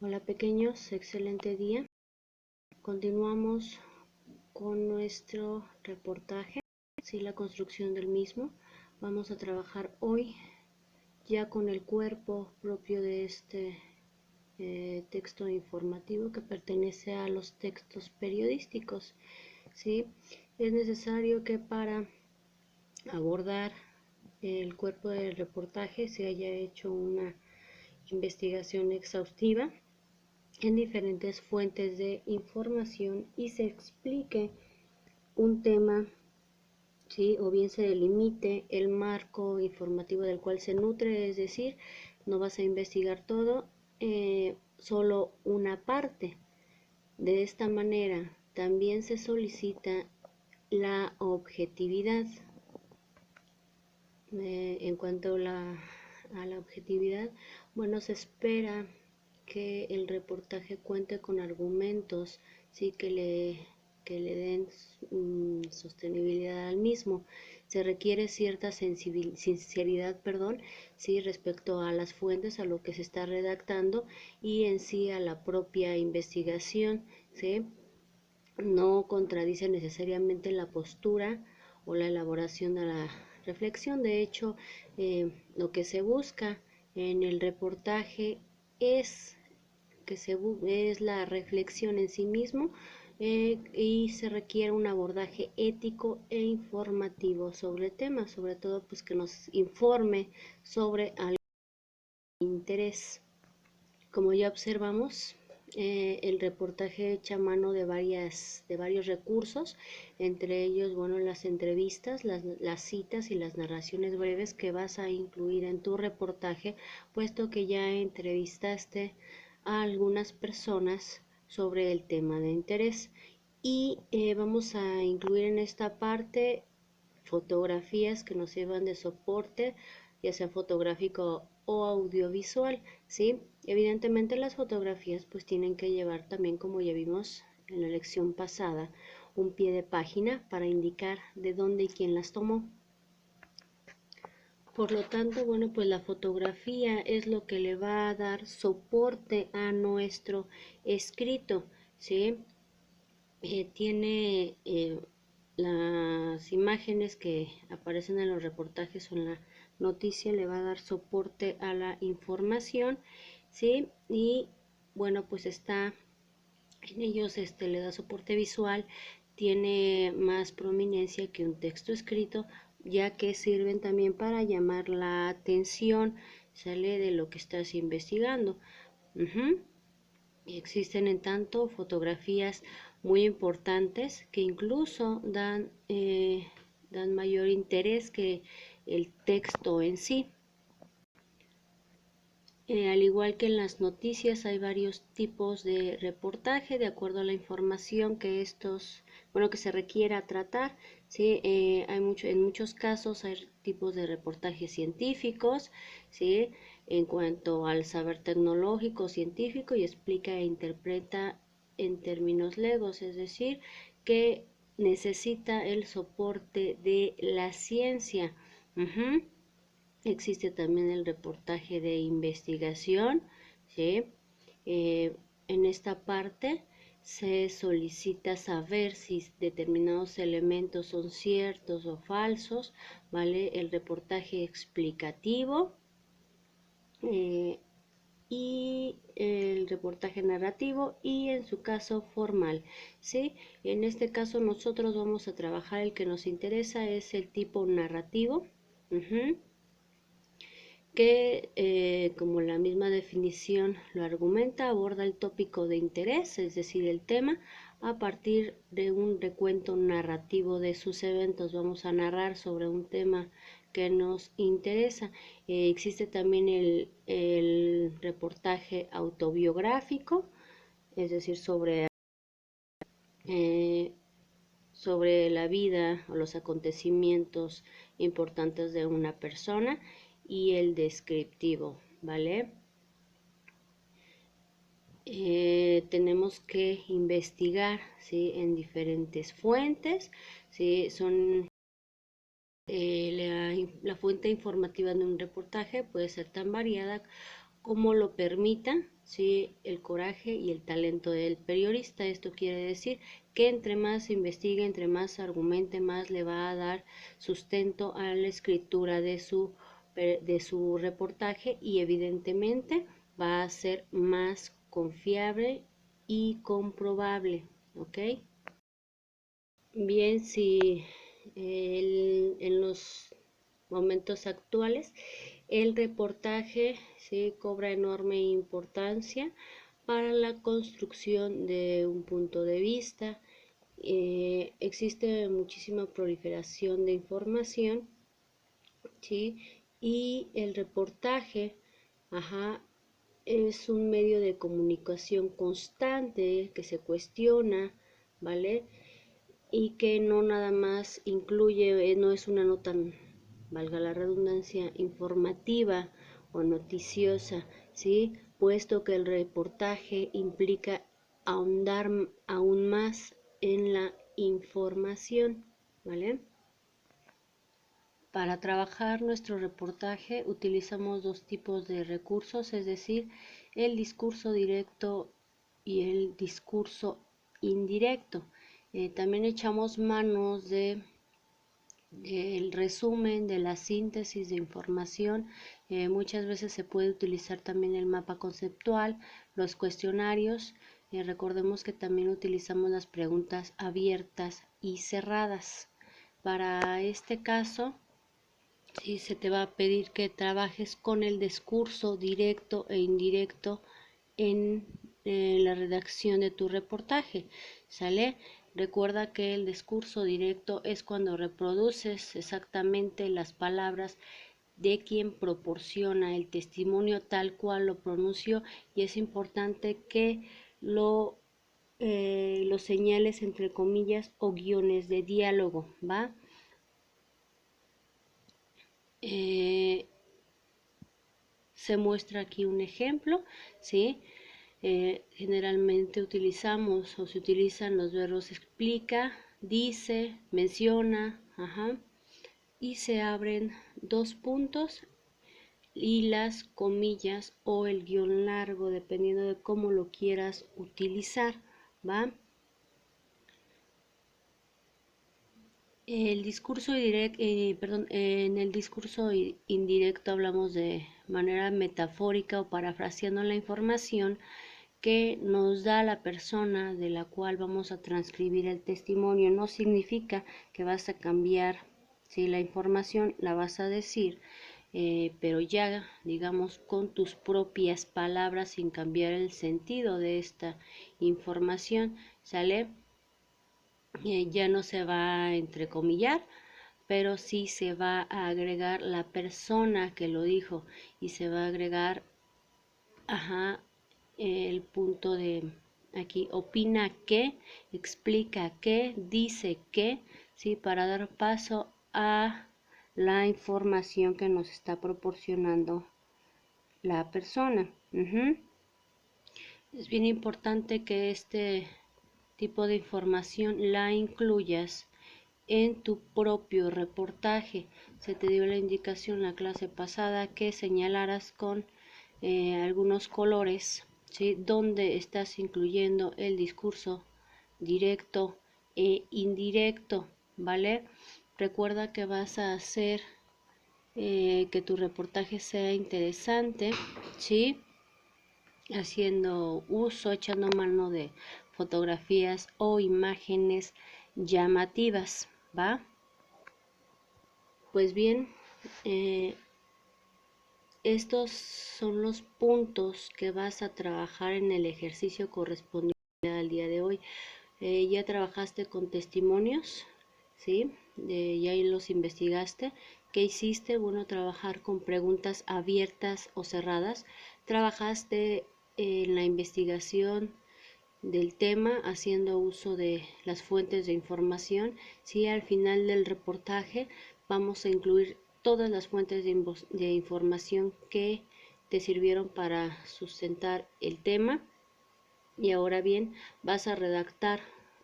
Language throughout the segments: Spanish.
Hola pequeños, excelente día. Continuamos con nuestro reportaje, la construcción del mismo. Vamos a trabajar hoy ya con el cuerpo propio de este texto informativo que pertenece a los textos periodísticos. ¿Sí? Es necesario que para abordar el cuerpo del reportaje se haya hecho una investigación exhaustiva en diferentes fuentes de información y se explique un tema, ¿sí? O bien se delimite el marco informativo del cual se nutre, es decir, no vas a investigar todo, solo una parte. De esta manera también se solicita la objetividad. En cuanto a la objetividad, bueno, se espera que el reportaje cuente con argumentos, ¿sí? que le den sostenibilidad al mismo. Se requiere cierta sinceridad, ¿sí? respecto a las fuentes, a lo que se está redactando y en sí a la propia investigación, ¿sí? No contradice necesariamente la postura o la elaboración de la reflexión. De hecho, lo que se busca en el reportaje es es la reflexión en sí mismo, y se requiere un abordaje ético e informativo sobre el tema, sobre todo pues que nos informe sobre algo de interés. Como ya observamos, el reportaje echa mano de varios recursos, entre ellos, bueno, las entrevistas, las citas y las narraciones breves que vas a incluir en tu reportaje, puesto que ya entrevistaste a algunas personas sobre el tema de interés. Y vamos a incluir en esta parte fotografías que nos sirvan de soporte, ya sea fotográfico o audiovisual, ¿sí? Evidentemente las fotografías pues tienen que llevar también, como ya vimos en la lección pasada, un pie de página para indicar de dónde y quién las tomó. Por lo tanto, bueno, pues la fotografía es lo que le va a dar soporte a nuestro escrito, ¿sí? Tiene las imágenes que aparecen en los reportajes o en la noticia, le va a dar soporte a la información, ¿sí? Y bueno, pues está en ellos, le da soporte visual, tiene más prominencia que un texto escrito, ya que sirven también para llamar la atención, sale de lo que estás investigando. Existen en tanto fotografías muy importantes que incluso dan mayor interés que el texto en sí. Al igual que en las noticias, hay varios tipos de reportaje de acuerdo a la información que que se requiera tratar, ¿sí? En muchos casos hay tipos de reportajes científicos, ¿sí? En cuanto al saber tecnológico científico, y explica e interpreta en términos legos, es decir, que necesita el soporte de la ciencia. Existe también el reportaje de investigación, ¿sí? En esta parte se solicita saber si determinados elementos son ciertos o falsos, ¿vale? El reportaje explicativo y el reportaje narrativo y en su caso formal, ¿sí? En este caso nosotros vamos a trabajar, el que nos interesa es el tipo narrativo, que como la misma definición lo argumenta, aborda el tópico de interés, es decir, el tema, a partir de un recuento narrativo de sus eventos. Vamos a narrar sobre un tema que nos interesa. Existe también el reportaje autobiográfico, es decir, sobre la vida o los acontecimientos importantes de una persona, y el descriptivo, ¿vale? Tenemos que investigar, ¿sí? En diferentes fuentes, ¿sí? Son la fuente informativa de un reportaje puede ser tan variada como lo permita, ¿sí? El coraje y el talento del periodista. Esto quiere decir que entre más investigue, entre más argumente, más le va a dar sustento a la escritura de su reportaje, y evidentemente va a ser más confiable y comprobable, ¿ok? Bien, si en los momentos actuales el reportaje sí cobra enorme importancia para la construcción de un punto de vista. Existe muchísima proliferación de información, ¿sí? Y el reportaje, ajá, es un medio de comunicación constante que se cuestiona, ¿vale? Y que no nada más incluye, no es una nota, valga la redundancia, informativa o noticiosa, ¿sí? Puesto que el reportaje implica ahondar aún más en la información, ¿vale? Para trabajar nuestro reportaje utilizamos dos tipos de recursos, es decir, el discurso directo y el discurso indirecto. También echamos manos del resumen, de la síntesis de información. Muchas veces se puede utilizar también el mapa conceptual, los cuestionarios. Recordemos que también utilizamos las preguntas abiertas y cerradas. Para este caso, sí, se te va a pedir que trabajes con el discurso directo e indirecto en la redacción de tu reportaje, ¿sale? Recuerda que el discurso directo es cuando reproduces exactamente las palabras de quien proporciona el testimonio tal cual lo pronunció, y es importante que lo señales entre comillas o guiones de diálogo, ¿va? Se muestra aquí un ejemplo, ¿sí? Generalmente utilizamos o se utilizan los verbos explica, dice, menciona, ajá, y se abren dos puntos y las comillas o el guión largo, dependiendo de cómo lo quieras utilizar, ¿va? El discurso en el discurso indirecto hablamos de manera metafórica o parafraseando la información que nos da la persona de la cual vamos a transcribir el testimonio. No significa que vas a cambiar, si la información la vas a decir, pero ya, digamos, con tus propias palabras, sin cambiar el sentido de esta información, ¿sale? Ya no se va a entrecomillar, pero sí se va a agregar la persona que lo dijo, y se va a agregar, ajá, el punto de aquí, opina que, explica que, dice que, ¿sí? Para dar paso a la información que nos está proporcionando la persona. Es bien importante que este tipo de información la incluyas en tu propio reportaje. Se te dio la indicación la clase pasada que señalaras con algunos colores, ¿sí? Donde estás incluyendo el discurso directo e indirecto, ¿vale? Recuerda que vas a hacer que tu reportaje sea interesante, ¿sí? Haciendo uso, echando mano de fotografías o imágenes llamativas, ¿va? Pues bien, estos son los puntos que vas a trabajar en el ejercicio correspondiente al día de hoy. Ya trabajaste con testimonios, ¿sí? Ya los investigaste. ¿Qué hiciste? Bueno, trabajar con preguntas abiertas o cerradas. Trabajaste en la investigación del tema haciendo uso de las fuentes de información. Sí, al final del reportaje vamos a incluir todas las fuentes de información que te sirvieron para sustentar el tema. Y ahora bien, vas a redactar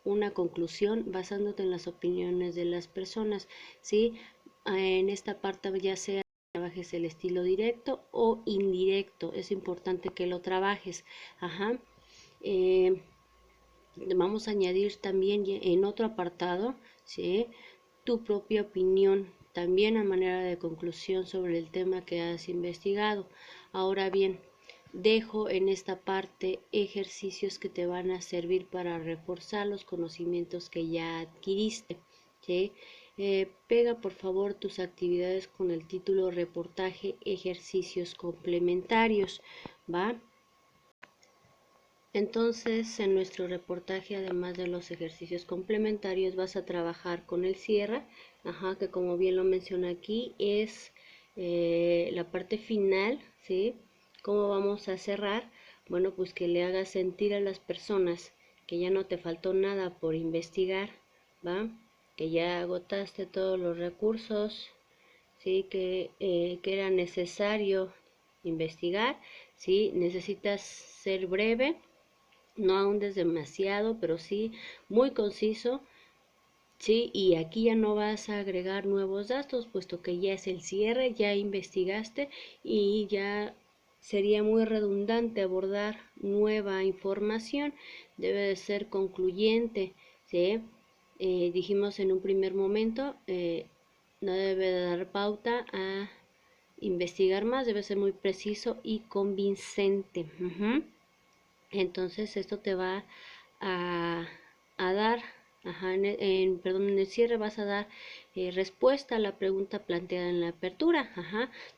una conclusión basándote en las opiniones de las personas, ¿sí? En esta parte ya sea trabajes el estilo directo o indirecto. Es importante que lo trabajes. Ajá. Vamos a añadir también en otro apartado, ¿sí?, tu propia opinión, también a manera de conclusión sobre el tema que has investigado. Ahora bien, dejo en esta parte ejercicios que te van a servir para reforzar los conocimientos que ya adquiriste, ¿sí? Pega por favor tus actividades con el título reportaje ejercicios complementarios, ¿va? Entonces, en nuestro reportaje, además de los ejercicios complementarios, vas a trabajar con el cierre, que como bien lo menciona aquí, es la parte final, ¿sí? ¿Cómo vamos a cerrar? Bueno, pues que le hagas sentir a las personas que ya no te faltó nada por investigar, ¿va? Que ya agotaste todos los recursos, ¿sí? Que era necesario investigar, ¿sí? Necesitas ser breve, no ahondes demasiado, pero sí muy conciso, sí, y aquí ya no vas a agregar nuevos datos, puesto que ya es el cierre, ya investigaste y ya sería muy redundante abordar nueva información, debe de ser concluyente, ¿sí? Dijimos en un primer momento, no debe de dar pauta a investigar más, debe ser muy preciso y convincente. Entonces esto te va a dar, en el cierre vas a dar respuesta a la pregunta planteada en la apertura.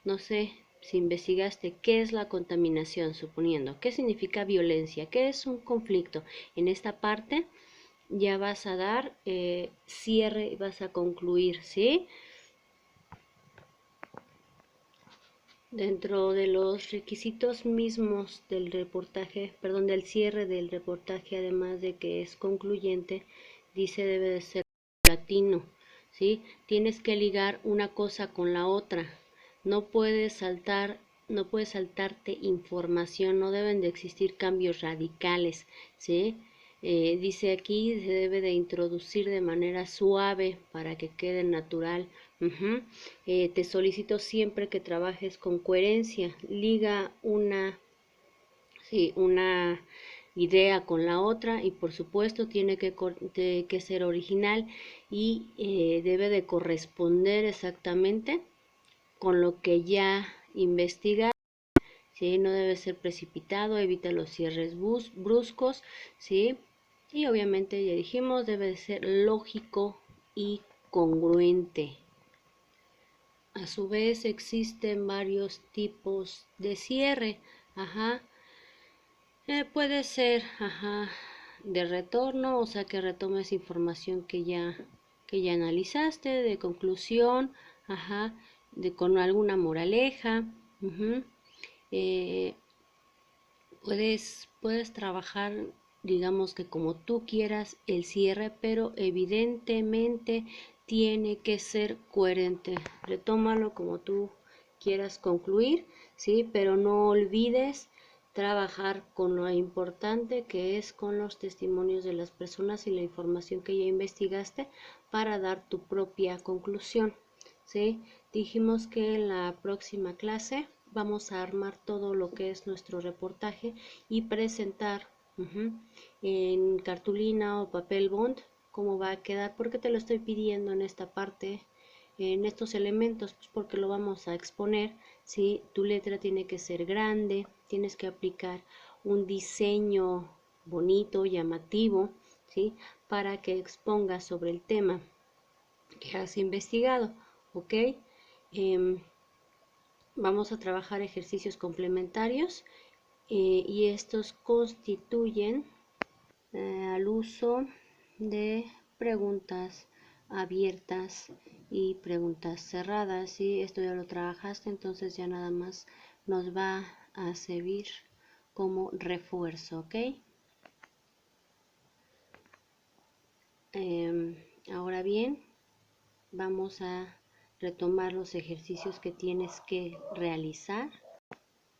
No sé si investigaste qué es la contaminación, suponiendo, qué significa violencia, qué es un conflicto. En esta parte ya vas a dar cierre y vas a concluir, ¿sí? Dentro de los requisitos mismos del reportaje, del cierre del reportaje, además de que es concluyente, dice debe de ser paulatino, ¿sí? Tienes que ligar una cosa con la otra. No puedes saltarte información, no deben de existir cambios radicales, ¿sí? Dice aquí, se debe de introducir de manera suave para que quede natural. Te solicito siempre que trabajes con coherencia, liga una idea con la otra y por supuesto tiene que ser original y debe de corresponder exactamente con lo que ya investiga. ¿Sí? No debe ser precipitado, evita los cierres bruscos, ¿sí? Y obviamente ya dijimos, debe de ser lógico y congruente. A su vez existen varios tipos de cierre, puede ser, de retorno, o sea que retomes información que ya analizaste, de conclusión, con alguna moraleja. Puedes trabajar, digamos que como tú quieras el cierre, pero evidentemente tiene que ser coherente. Retómalo como tú quieras concluir, ¿sí? Pero no olvides trabajar con lo importante que es con los testimonios de las personas y la información que ya investigaste para dar tu propia conclusión, ¿sí? Dijimos que en la próxima clase vamos a armar todo lo que es nuestro reportaje y presentar en cartulina o papel bond cómo va a quedar. ¿Por qué te lo estoy pidiendo en esta parte, en estos elementos? Pues porque lo vamos a exponer, ¿sí? Tu letra tiene que ser grande, tienes que aplicar un diseño bonito, llamativo, ¿sí? Para que expongas sobre el tema que has investigado, ¿ok? Vamos a trabajar ejercicios complementarios y estos constituyen al uso de preguntas abiertas y preguntas cerradas. ¿Sí? Esto ya lo trabajaste, entonces ya nada más nos va a servir como refuerzo, ¿ok? Ahora bien, vamos a retomar los ejercicios que tienes que realizar.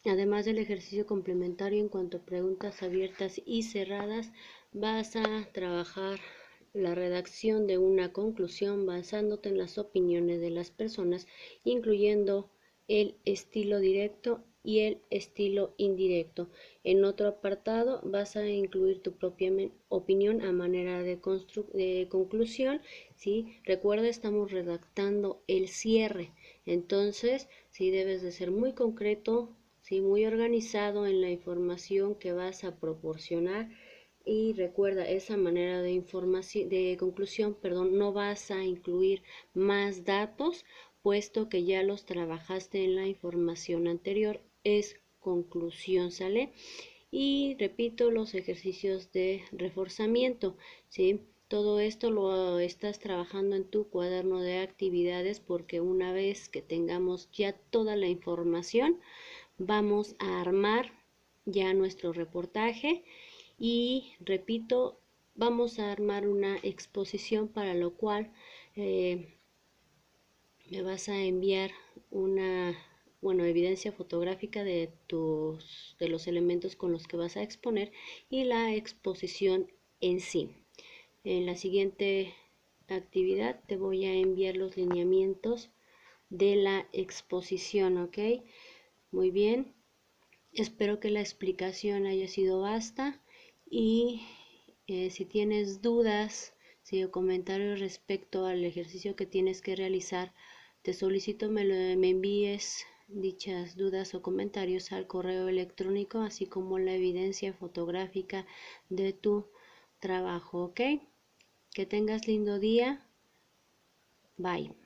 Además del ejercicio complementario en cuanto a preguntas abiertas y cerradas, vas a trabajar la redacción de una conclusión basándote en las opiniones de las personas, incluyendo el estilo directo y el estilo indirecto. En otro apartado vas a incluir tu propia opinión a manera de conclusión, ¿sí? Recuerda, estamos redactando el cierre, entonces sí debes de ser muy concreto, ¿sí? Muy organizado en la información que vas a proporcionar. Y recuerda, esa manera de información, de conclusión, perdón, no vas a incluir más datos, puesto que ya los trabajaste en la información anterior. Es conclusión, ¿sale? Y repito, los ejercicios de reforzamiento, ¿sí? Todo esto lo estás trabajando en tu cuaderno de actividades, porque una vez que tengamos ya toda la información, vamos a armar ya nuestro reportaje. Y repito, vamos a armar una exposición, para lo cual me vas a enviar una, evidencia fotográfica de los elementos con los que vas a exponer y la exposición en sí. En la siguiente actividad te voy a enviar los lineamientos de la exposición, ¿ok? Muy bien. Espero que la explicación haya sido vasta, y si tienes dudas, o comentarios respecto al ejercicio que tienes que realizar, te solicito me envíes dichas dudas o comentarios al correo electrónico, así como la evidencia fotográfica de tu trabajo, ¿ok? Que tengas lindo día. Bye.